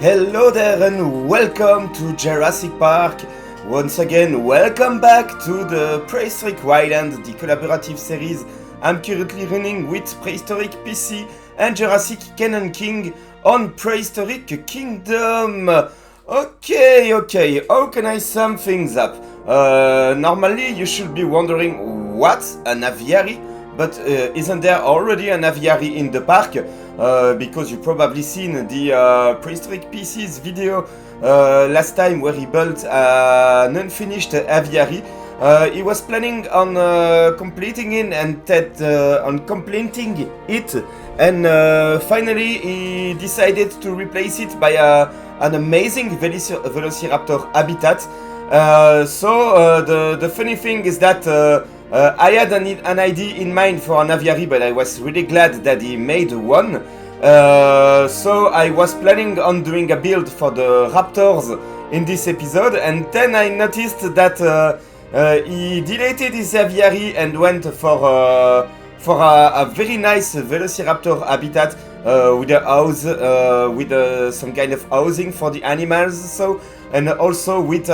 Hello there and welcome to Jurassic Park. Once again, welcome back to the Prehistoric Wildlands, the collaborative series I'm currently running with Prehistoric PC and Jurassic Canon King on Prehistoric Kingdom. Okay, how can I sum things up? Normally you should be wondering what's an aviary, but isn't there already an aviary in the park? Because you probably seen the Prehistoric PC's video last time where he built an unfinished aviary. He was planning on completing it and finally he decided to replace it by an amazing Velociraptor habitat. So the funny thing is that I had an idea in mind for an aviary, but I was really glad that he made one. So I was planning on doing a build for the raptors in this episode, and then I noticed that he deleted his aviary and went for a very nice Velociraptor habitat with a house, with some kind of housing for the animals, so, and also with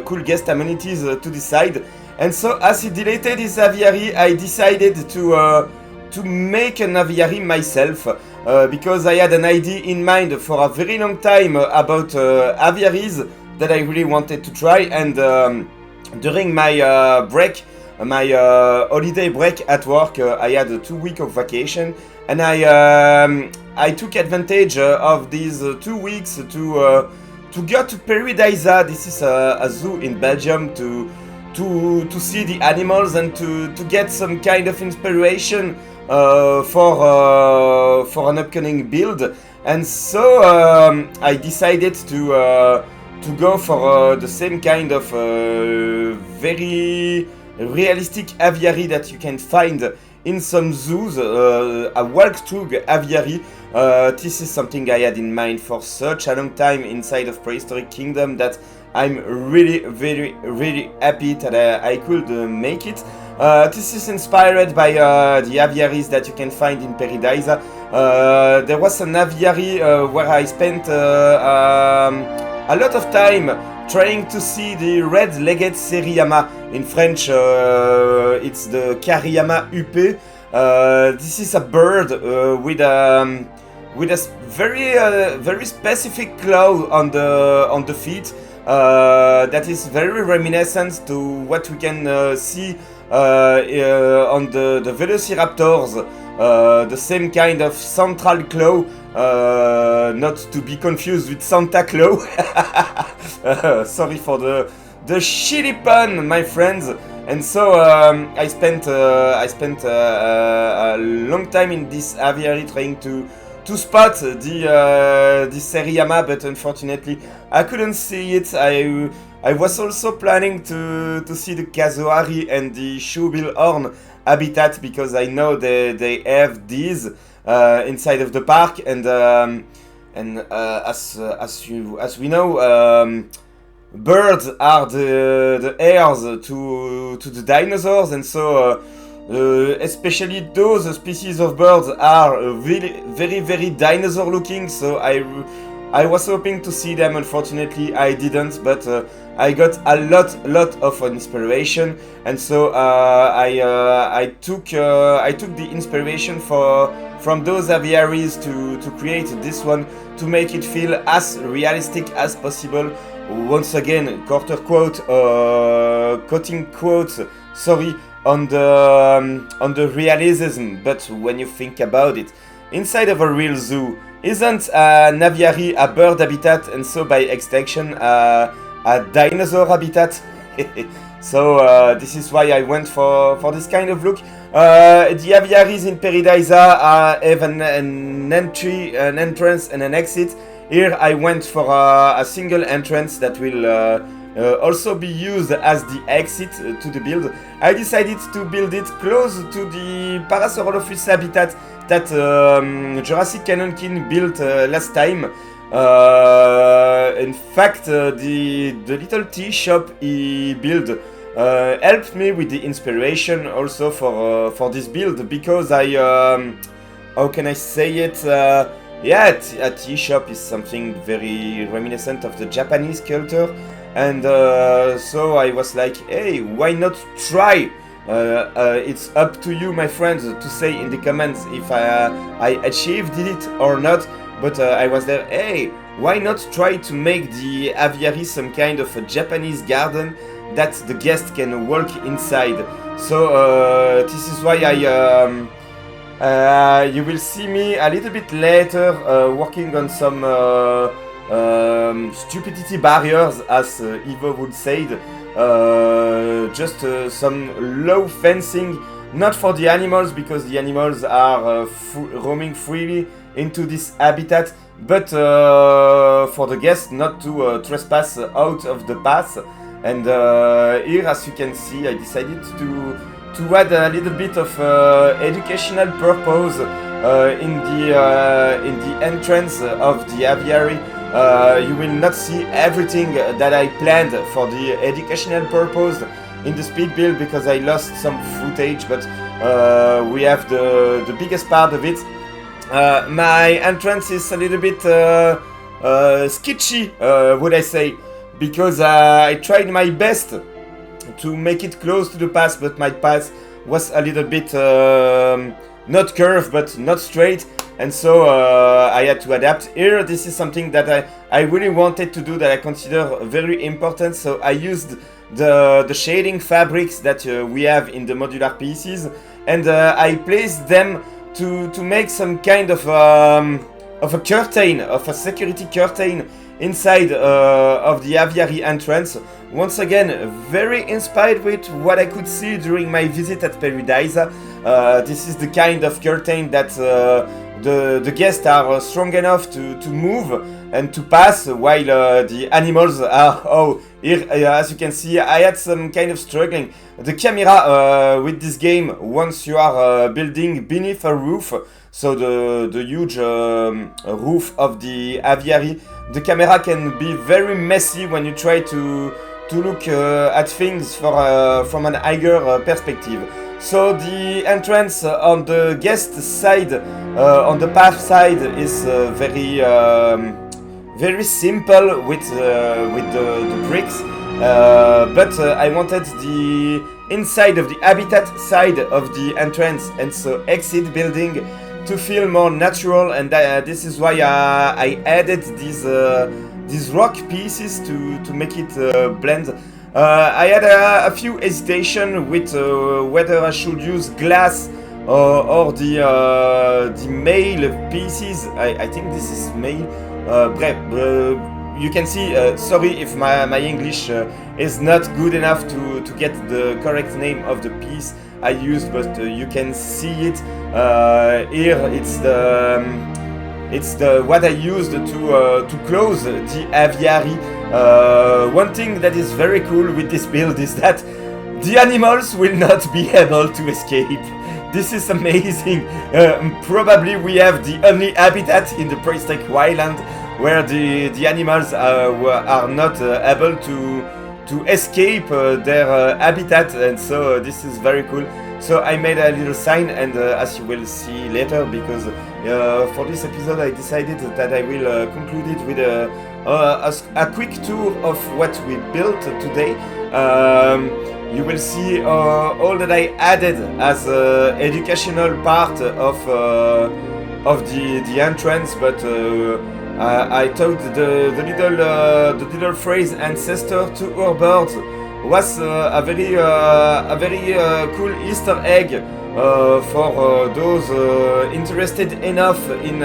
cool guest amenities to the side. And so as he deleted his aviary, I decided to make an aviary myself, because I had an idea in mind for a very long time about aviaries that I really wanted to try. And during my break, my holiday break at work, I had a 2 week of vacation, and I took advantage of these 2 weeks to go to Paradisa. This is a zoo in Belgium, to see the animals and to get some kind of inspiration for an upcoming build. And so I decided to go for the same kind of very realistic aviary that you can find in some zoos, a walkthrough aviary. This is something I had in mind for such a long time inside of Prehistoric Kingdom that I'm really very happy that I could make it. This is inspired by the aviaries that you can find in Paradisa. There was an aviary where I spent a lot of time trying to see the red-legged serie. In French, it's the Cariyama huppé. This is a bird with a very specific claw on the feet. That is very reminiscent to what we can see on the Velociraptors. The same kind of central claw, not to be confused with Santa Claus. Sorry for the shitty pun, my friends. And so I spent a long time in this aviary trying to spot the Seriyama, but unfortunately I couldn't see it. I was also planning to see the Kazoari and the Shoebill Horn habitat, because I know they have these inside of the park, and as we know, birds are the heirs to the dinosaurs, and so especially those species of birds are really very dinosaur looking. So I was hoping to see them. Unfortunately I didn't, but I got a lot of inspiration, and so I took the inspiration from those aviaries to create this one, to make it feel as realistic as possible. Once again, quarter quote, cutting quotes, sorry, on the realism. But when you think about it, inside of a real zoo, isn't an aviary a bird habitat, and so by extension a dinosaur habitat? So this is why I went for this kind of look. The aviaries in Paradisa have an entrance and an exit. Here I went for a single entrance that will also be used as the exit to the build. I decided to build it close to the Parasaurolophus habitat that Jurassic Canon King built last time. In fact, the little tea shop he built helped me with the inspiration also for this build, because I how can I say it? yeah, a tea shop is something very reminiscent of the Japanese culture, and so I was like, hey, why not try? It's up to you, my friends, to say in the comments if I achieved it or not. But I was there, hey, why not try to make the aviary some kind of a Japanese garden that the guest can walk inside? So this is why you will see me a little bit later working on some stupidity barriers, as Ivo would say. Just some low fencing, not for the animals, because the animals are roaming freely into this habitat, but for the guests not to trespass out of the path. And here, as you can see, I decided to add a little bit of educational purpose in the entrance of the aviary. You will not see everything that I planned for the educational purpose in the speed build, because I lost some footage, but we have the biggest part of it. My entrance is a little bit sketchy, would I say, because I tried my best to make it close to the path, but my path was a little bit not curved but not straight, and so I had to adapt. Here, this is something that I really wanted to do, that I consider very important, so I used the shading fabrics that we have in the modular pieces, and I placed them to make some kind of a curtain, of a security curtain inside of the aviary entrance. Once again, very inspired with what I could see during my visit at Paradisa. This is the kind of curtain that the guests are strong enough to move and to pass, while the animals are... Oh, here, as you can see, I had some kind of struggling. The camera with this game, once you are building beneath a roof, so the huge roof of the aviary, the camera can be very messy when you try to look at things from an higher perspective. So the entrance on the guest side, on the path side, is very simple with the bricks, but I wanted the inside of the habitat side of the entrance, and so exit building, to feel more natural, and this is why I added these rock pieces to make it blend. I had a few hesitation with whether I should use glass or the mail pieces. I think this is mail. You can see, sorry if my English is not good enough to get the correct name of the piece I used, but you can see it here. It's the what I used to close the aviary. One thing that is very cool with this build is that the animals will not be able to escape. This is amazing. Probably we have the only habitat in the Prehistoric Wildlands where the animals are not able to escape their habitat, and so this is very cool. So I made a little sign, and as you will see later, because for this episode I decided that I will conclude it with a quick tour of what we built today. You will see all that I added as educational part of the entrance, but I thought the little phrase "ancestor to our birds" was a very cool Easter egg for those interested enough in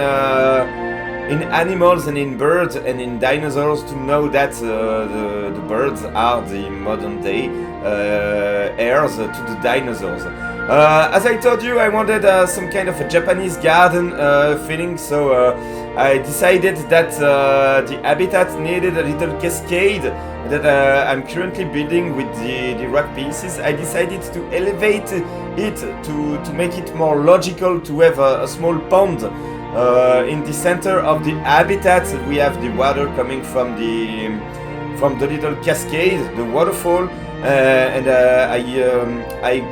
animals and in birds and in dinosaurs to know that the birds are the modern day heirs to the dinosaurs. As I told you, I wanted some kind of a Japanese garden feeling, so I decided that the habitat needed a little cascade that I'm currently building with the rock pieces. I decided to elevate it to make it more logical, to have a small pond in the center of the habitat. We have the water coming from the little cascade, the waterfall, and I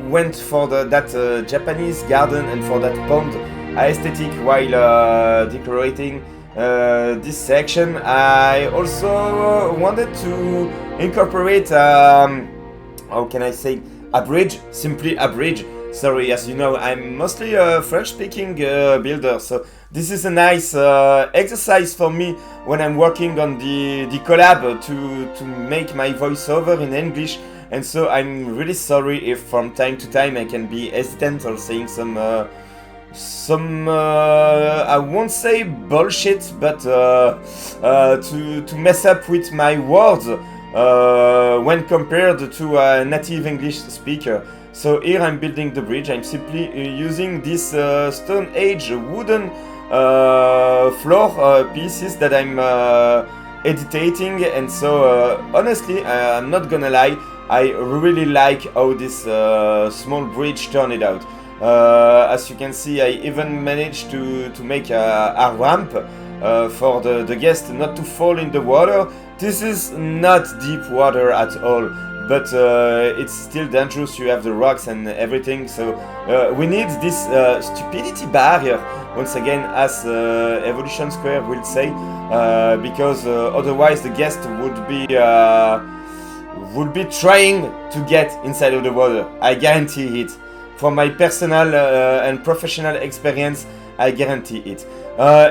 went for that Japanese garden and for that pond aesthetic while decorating this section. I also wanted to incorporate, how can I say, a bridge, simply a bridge. Sorry, as you know, I'm mostly a French-speaking builder, so this is a nice exercise for me when I'm working on the collab to make my voiceover in English. And so I'm really sorry if from time to time I can be hesitant or saying some I won't say bullshit, but to mess up with my words when compared to a native English speaker. So here I'm building the bridge. I'm simply using this Stone Age wooden floor pieces that I'm editing, and so honestly, I'm not gonna lie, I really like how this small bridge turned out. As you can see, I even managed to make a ramp for the guest not to fall in the water. This is not deep water at all, but it's still dangerous. You have the rocks and everything, so we need this stupidity barrier, once again, as Evolution Square will say, because otherwise the guest would be trying to get inside of the water. I guarantee it. From my personal and professional experience, I guarantee it.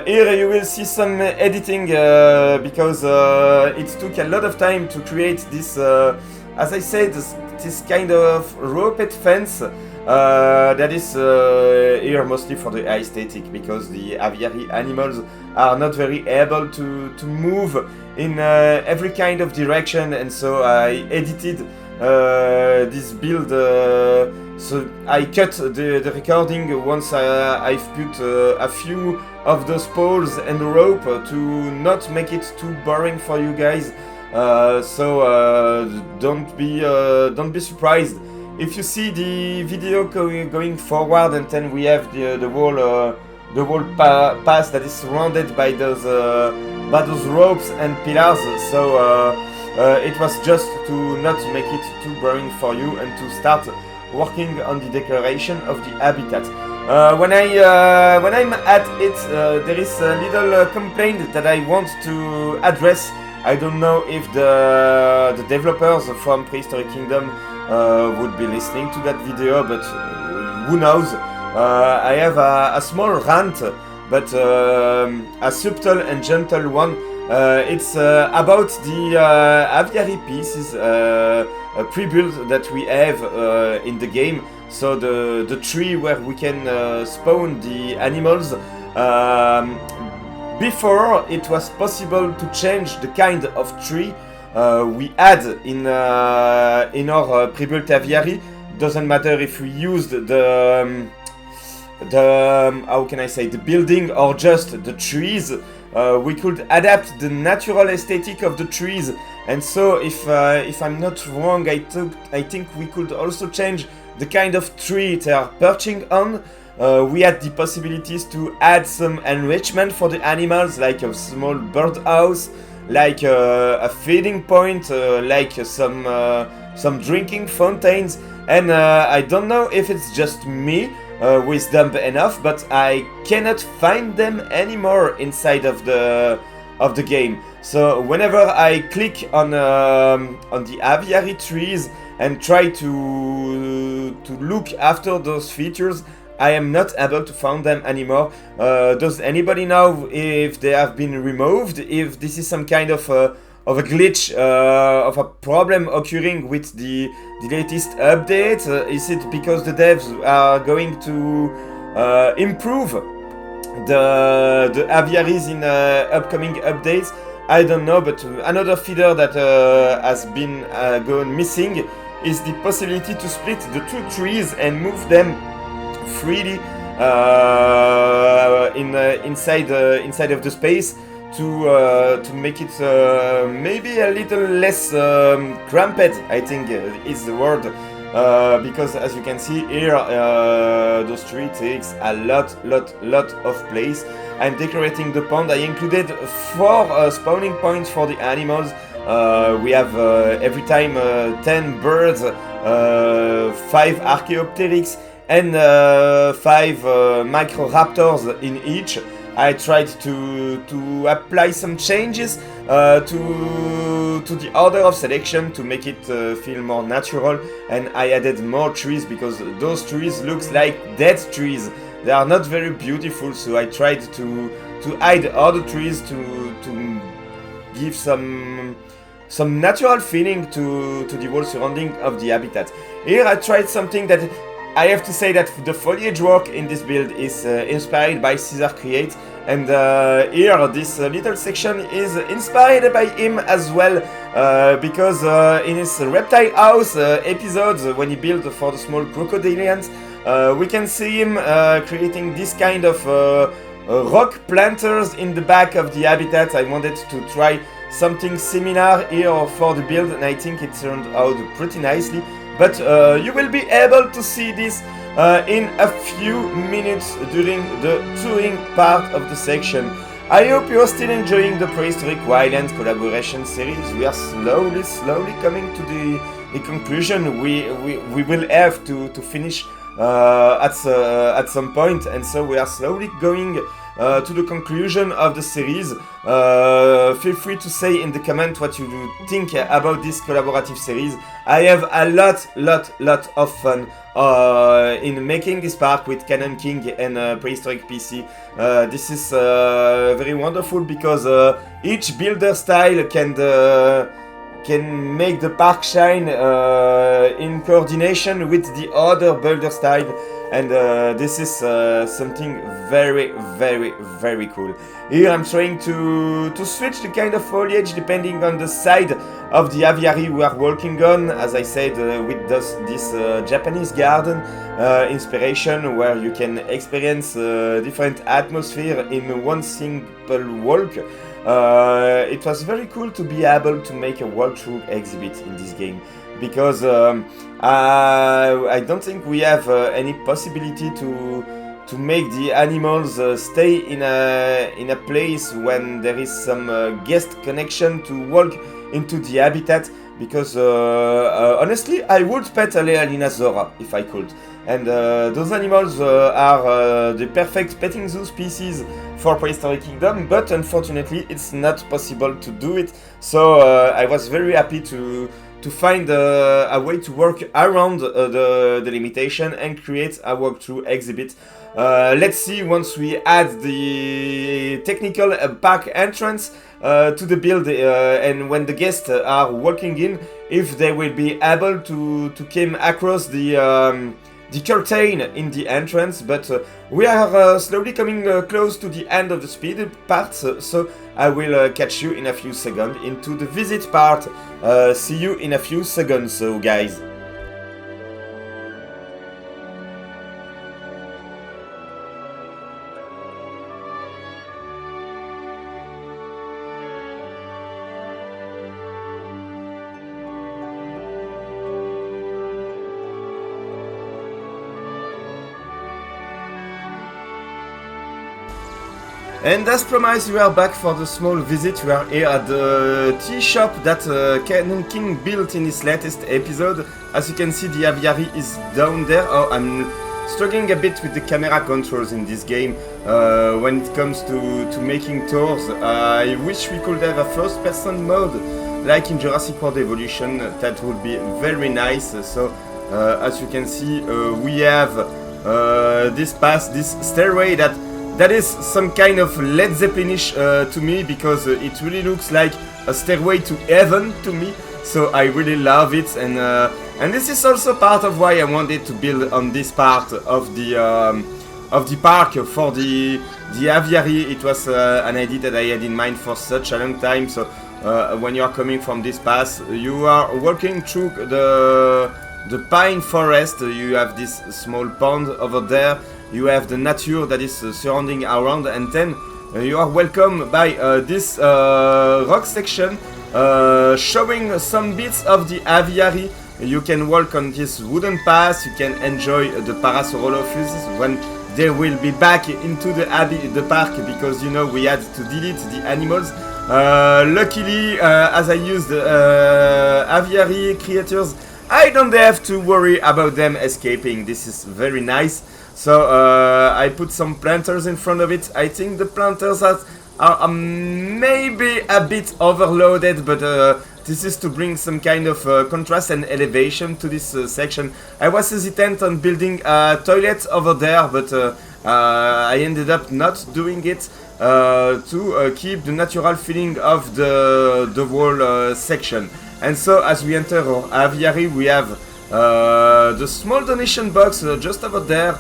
Here you will see some editing because it took a lot of time to create this, as I said, this kind of roped fence that is here mostly for the aesthetic, because the aviary animals are not very able to move in every kind of direction, and so I edited this build. So I cut the recording once I've put a few of those poles and the rope to not make it too boring for you guys. So don't be surprised if you see the video going forward, and then we have the whole path that is surrounded by those ropes and pillars. So it was just to not make it too boring for you and to start working on the decoration of the habitat. When I'm at it, there is a little complaint that I want to address. I don't know if the developers from Prehistoric Kingdom would be listening to that video, but who knows. I have a small rant, but a subtle and gentle one. It's about the aviary pieces pre-built that we have in the game. So the tree where we can spawn the animals. Before it was possible to change the kind of tree we had in our pre-built aviary. Doesn't matter if we used the how can I say, the building or just the trees. We could adapt the natural aesthetic of the trees, and so if I'm not wrong, I think we could also change the kind of tree they are perching on. We had the possibilities to add some enrichment for the animals, like a small birdhouse, like a feeding point, like some drinking fountains, and I don't know if it's just me with dumb enough, but I cannot find them anymore inside of the game. So whenever I click on the aviary trees and try to look after those features, I am not able to find them anymore. Does anybody know if they have been removed? If this is some kind of a glitch, of a problem occurring with the latest update? Is it because the devs are going to improve the aviaries in upcoming updates? I don't know, but another feature that has been gone missing is the possibility to split the two trees and move them freely inside of the space to make it maybe a little less cramped, I think is the word, because as you can see here, those trees takes a lot of place. I'm decorating the pond. I included 4 spawning points for the animals. We have every time 10 birds, 5 archaeopteryx, and 5 microraptors in each. I tried to apply some changes to the order of selection to make it feel more natural, and I added more trees because those trees looks like dead trees. They are not very beautiful, so I tried to hide other trees to give some natural feeling to the whole surrounding of the habitat. Here I tried something that I have to say that the foliage work in this build is inspired by Caesar Create, and here this little section is inspired by him as well, because in his reptile house episodes when he built for the small crocodilians, we can see him creating this kind of rock planters in the back of the habitat. I wanted to try something similar here for the build, and I think it turned out pretty nicely. But you will be able to see this in a few minutes during the touring part of the section. I hope you are still enjoying the Prehistoric Wildlands collaboration series. We are slowly coming to the conclusion. We will have to finish at some point, and so we are slowly going to the conclusion of the series. Feel free to say in the comment what you think about this collaborative series. I have a lot of fun in making this park with Canon King and Prehistoric PC. This is very wonderful because each builder style can make the park shine in coordination with the other builder style, and this is something very cool. Here I'm trying to switch the kind of foliage depending on the side of the aviary we are working on. As I said, with this Japanese garden inspiration, where you can experience different atmosphere in one simple walk. It was very cool to be able to make a walkthrough exhibit in this game, because I don't think we have any possibility to make the animals stay in a place when there is some guest connection to walk into the habitat, because honestly I would pet a Lealina Zora if I could, and those animals are the perfect petting zoo species for Prehistoric Kingdom, but unfortunately it's not possible to do it. So I was very happy to find a way to work around the limitation and create a walkthrough exhibit. Let's see, once we add the technical park entrance to the build, and when the guests are walking in, if they will be able to come across the curtain in the entrance. But we are slowly coming close to the end of the speed part, so I will catch you in a few seconds into the visit part. See you in a few seconds, so guys. And as promised, we are back for the small visit. We are here at the tea shop that Canon King built in his latest episode. As you can see, the aviary is down there. Oh, I'm struggling a bit with the camera controls in this game when it comes to making tours. I wish we could have a first-person mode like in Jurassic World Evolution. That would be very nice. So as you can see, we have this path, this stairway that is some kind of Led Zeppelinish to me, because it really looks like a stairway to heaven to me. So I really love it, and this is also part of why I wanted to build on this part of the park for the aviary. It was an idea that I had in mind for such a long time. So when you are coming from this path, you are walking through the pine forest. You have this small pond over there. You have the nature that is surrounding around, and then you are welcomed by this rock section showing some bits of the aviary. You can walk on this wooden path. You can enjoy the Parasaurolophus when they will be back into the park, because you know we had to delete the animals. Luckily, as I used aviary creators, I don't have to worry about them escaping. This is very nice. So I put some planters in front of it. I think the planters are maybe a bit overloaded, but this is to bring some kind of contrast and elevation to this section. I was hesitant on building a toilet over there, but I ended up not doing it to keep the natural feeling of the whole section. And so as we enter our aviary, we have the small donation box just over there,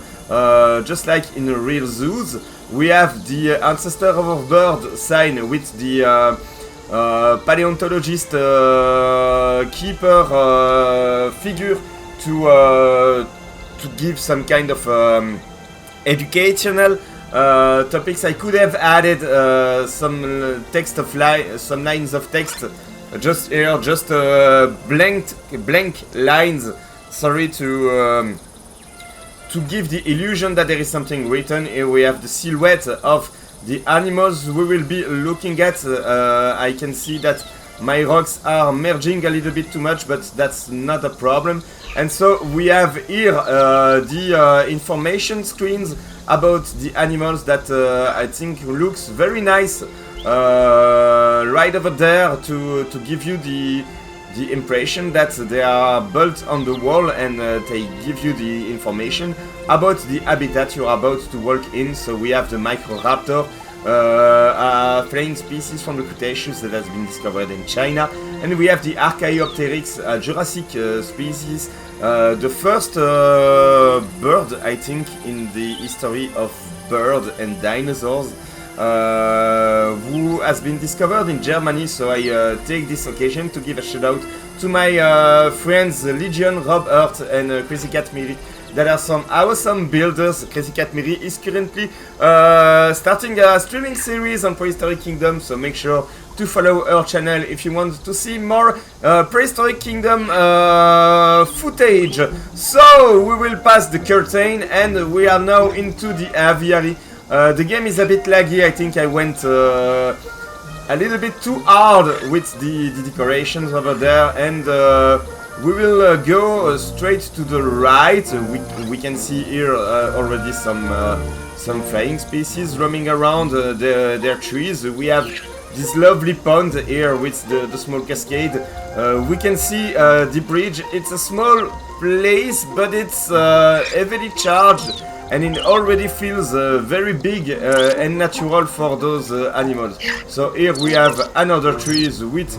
just like in real zoos. We have the ancestor of our bird sign with the paleontologist keeper figure to give some kind of educational topics. I could have added some text of some lines of text just here, just blank lines. Sorry, to give the illusion that there is something written. Here we have the silhouette of the animals we will be looking at. I can see that my rocks are merging a little bit too much, but that's not a problem. And so we have here the information screens about the animals that I think looks very nice right over there to give you the impression that they are built on the wall, and they give you the information about the habitat you're about to walk in. So we have the Microraptor, a flying species from the Cretaceous that has been discovered in China, and we have the Archaeopteryx, a Jurassic species, the first bird, I think, in the history of bird and dinosaurs, who has been discovered in Germany. So I take this occasion to give a shout out to my friends Legion, Rob Hurt, and Crazy Cat Miri, that are some awesome builders. Crazy Cat Miri is currently starting a streaming series on Prehistoric Kingdom, so make sure to follow her channel if you want to see more Prehistoric Kingdom footage. So we will pass the curtain and we are now into the aviary. The game is a bit laggy. I think I went a little bit too hard with the decorations over there, and we will go straight to the right. We can see here already some flying species roaming around their trees. We have this lovely pond here with the small cascade. We can see the bridge. It's a small place, but it's heavily charged, and it already feels very big and natural for those animals. So here we have another trees with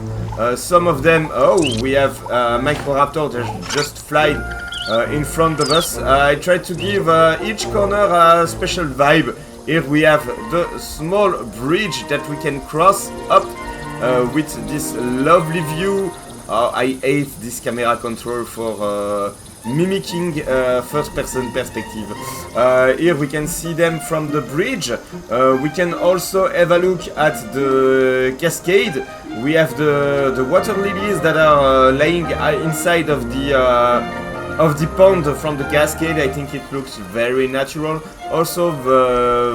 some of them. Oh, we have Microraptor that just flied in front of us. I tried to give each corner a special vibe. Here we have the small bridge that we can cross up with this lovely view. I hate this camera control for mimicking first-person perspective. Here we can see them from the bridge. We can also have a look at the cascade. We have the water lilies that are laying inside of the pond from the cascade. I think it looks very natural. Also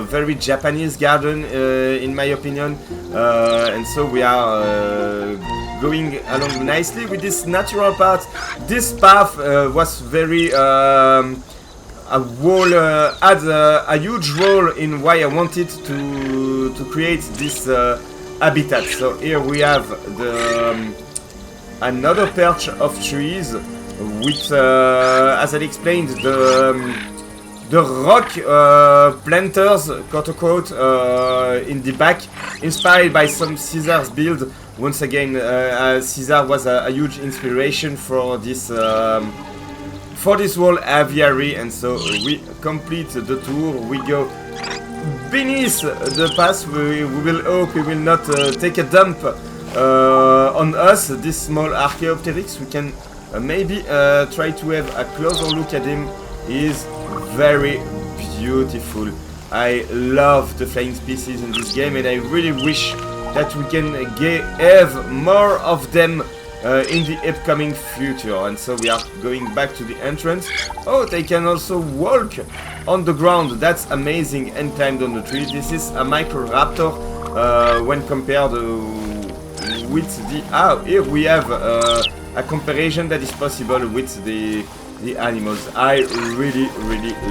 very Japanese garden in my opinion. And so we are going along nicely with this natural path. This path was very had a huge role in why I wanted to create this habitat. So here we have another perch of trees with, as I explained, the rock planters, quote unquote, in the back, inspired by some Caesar's build. Once again, Caesar was a huge inspiration for this whole aviary, and so we complete the tour. We go beneath the pass. We will hope we will not take a dump on us. This small Archaeopteryx, we can maybe try to have a closer look at him. He is very beautiful. I love the flying species in this game, and I really wish that we can have more of them in the upcoming future. And so we are going back to the entrance. Oh, they can also walk on the ground. That's amazing, and climb on the tree. This is a Microraptor when compared with the... Ah, here we have a comparison that is possible with the animals. I really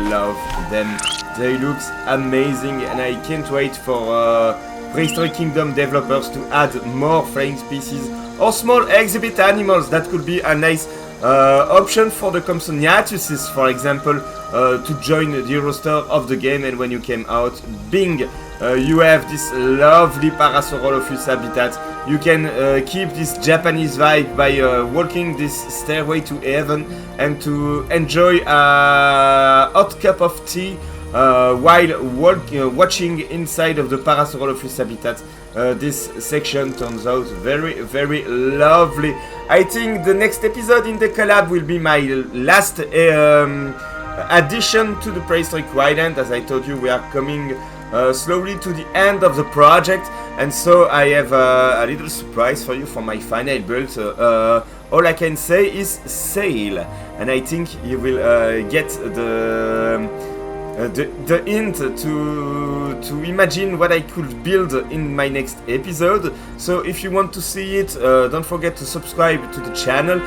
love them. They look amazing, and I can't wait for Prehistoric Kingdom developers to add more flying species or small exhibit animals. That could be a nice option for the Compsognathus, for example, to join the roster of the game. And when you came out, bing, you have this lovely Parasaurolophus habitat. You can keep this Japanese vibe by walking this stairway to heaven and to enjoy a hot cup of tea while watching inside of the Parasaurolophus habitat. This section turns out very lovely. I think the next episode in the collab will be my last addition to the Prehistoric Wildlands. As I told you, we are coming slowly to the end of the project, and so I have a little surprise for you for my final build. All I can say is sail, and I think you will get the hint to imagine what I could build in my next episode. So if you want to see it, don't forget to subscribe to the channel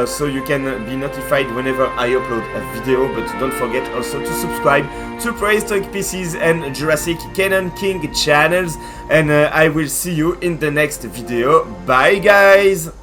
so you can be notified whenever I upload a video. But don't forget also to subscribe to Prehistoric PCs and Jurassic Cannon King channels, and I will see you in the next video. Bye guys!